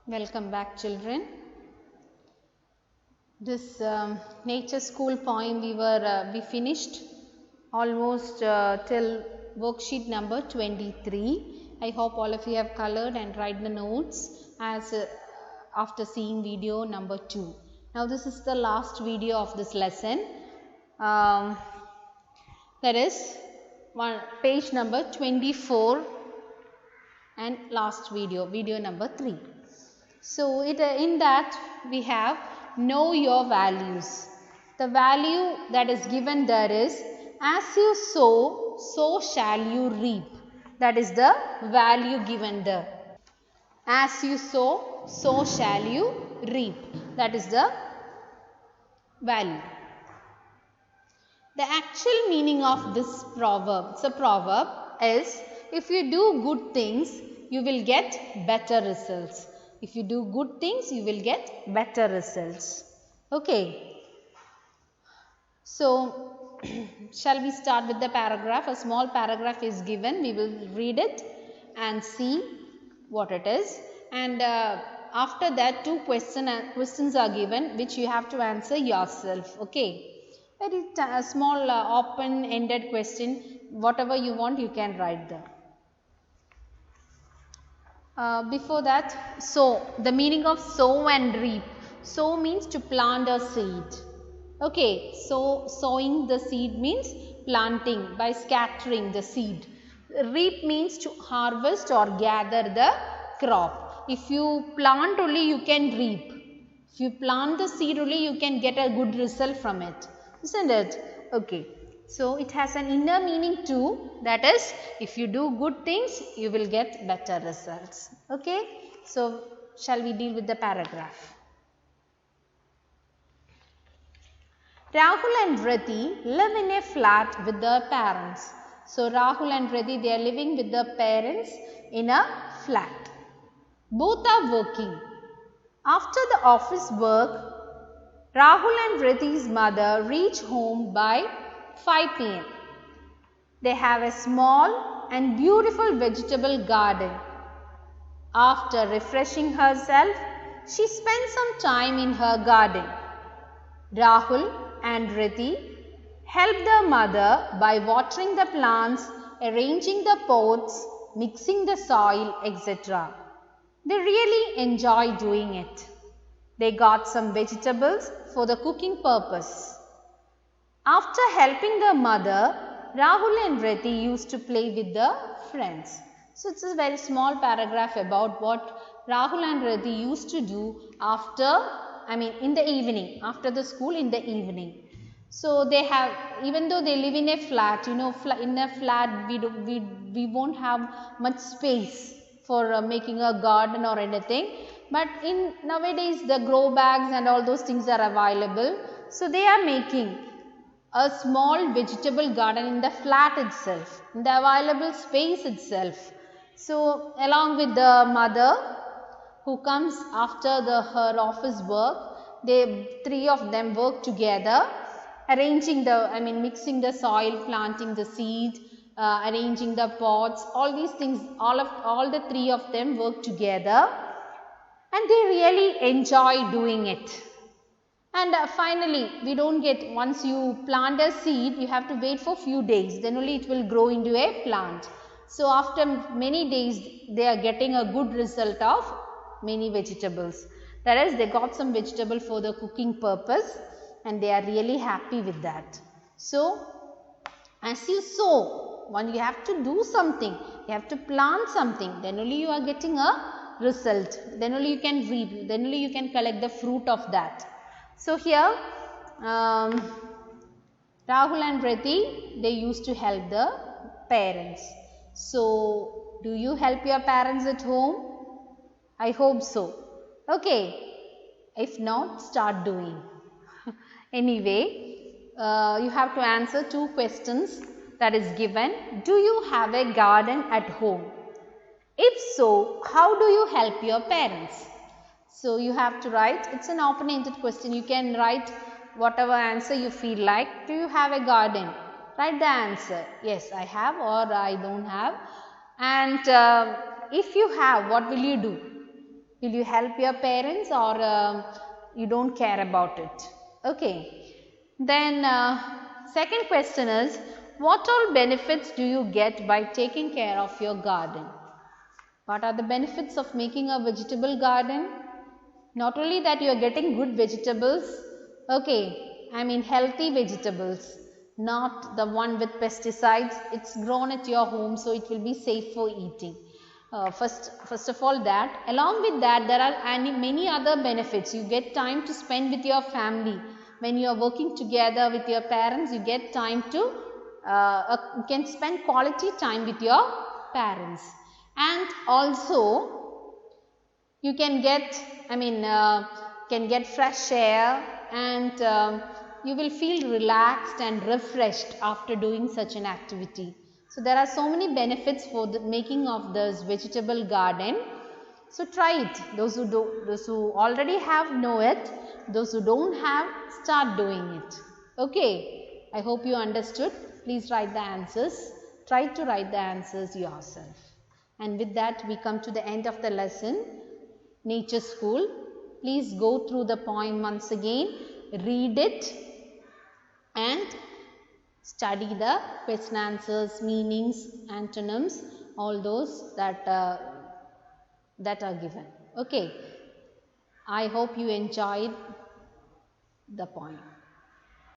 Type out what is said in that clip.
Welcome back, children. This nature school poem we finished almost till worksheet number 23. I hope all of you have colored and write the notes as after seeing video number 2. Now this is the last video of this lesson. That is page number 24 and last video number 3. So in that we have know your values. The value that is given there is as you sow, so shall you reap. That is the value given there. As you sow, so shall you reap. That is the value. The actual meaning of this proverb, it's a proverb, is if you do good things, you will get better results. If you do good things, you will get better results. Okay. So, shall we start with the paragraph? A small paragraph is given. We will read it and see what it is. And after that, two questions are given which you have to answer yourself. Okay. Very small open-ended question. Whatever you want, you can write there. Before that, sow. The meaning of sow and reap. Sow means to plant a seed. Okay, so sowing the seed means planting by scattering the seed. Reap means to harvest or gather the crop. If you plant only, you can reap. If you plant the seed only, you can get a good result from it. Isn't it? Okay. So, it has an inner meaning too, that is if you do good things, you will get better results. Okay. So, shall we deal with the paragraph? Rahul and Rati live in a flat with their parents. So, Rahul and Rati, they are living with their parents in a flat. Both are working. After the office work, Rahul and Rati's mother reach home by 5 p.m. They have a small and beautiful vegetable garden. After refreshing herself, she spends some time in her garden. Rahul and Rati help their mother by watering the plants, arranging the pots, mixing the soil, etc. They really enjoy doing it. They got some vegetables for the cooking purpose. After helping their mother, Rahul and Rati used to play with their friends. So, it's a very small paragraph about what Rahul and Rati used to do in the evening, after the school in the evening. So, they have, even though they live in a flat, in a flat we won't have much space for making a garden or anything. But nowadays the grow bags and all those things are available. So, they are making a small vegetable garden in the flat itself, in the available space itself. So, along with the mother who comes after her office work, three of them work together, arranging mixing the soil, planting the seed, arranging the pots, all these things, all the three of them work together and they really enjoy doing it. And finally, we don't get, once you plant a seed, you have to wait for few days, then only it will grow into a plant. So, after many days, they are getting a good result of many vegetables. That is, they got some vegetable for the cooking purpose and they are really happy with that. So, as you sow, you have to do something, you have to plant something, then only you are getting a result, then only you can reap, then only you can collect the fruit of that. So, here Rahul and Rati, they used to help the parents. So, do you help your parents at home? I hope so. Okay. If not, start doing. Anyway, you have to answer two questions that is given. Do you have a garden at home? If so, how do you help your parents? So, you have to write, it's an open-ended question, you can write whatever answer you feel like. Do you have a garden? Write the answer, yes I have or I don't have. And if you have, what will you do? Will you help your parents, or you don't care about it? Okay. Then second question is, what all benefits do you get by taking care of your garden? What are the benefits of making a vegetable garden? Not only that you are getting good vegetables, okay, I mean healthy vegetables, not the one with pesticides. It's grown at your home, so it will be safe for eating. First of all that, along with that there are many other benefits. You get time to spend with your family. When you are working together with your parents, you get time to, you can spend quality time with your parents. And also you can get, can get fresh air, and you will feel relaxed and refreshed after doing such an activity. So there are so many benefits for the making of this vegetable garden. So try it. Those who already have, know it. Those who don't have, start doing it. Okay. I hope you understood. Please write the answers. Try to write the answers yourself. And with that, we come to the end of the lesson, Nature School. Please go through the poem once again, read it, and study the question answers, meanings, antonyms, all those that are given. Okay. I hope you enjoyed the poem.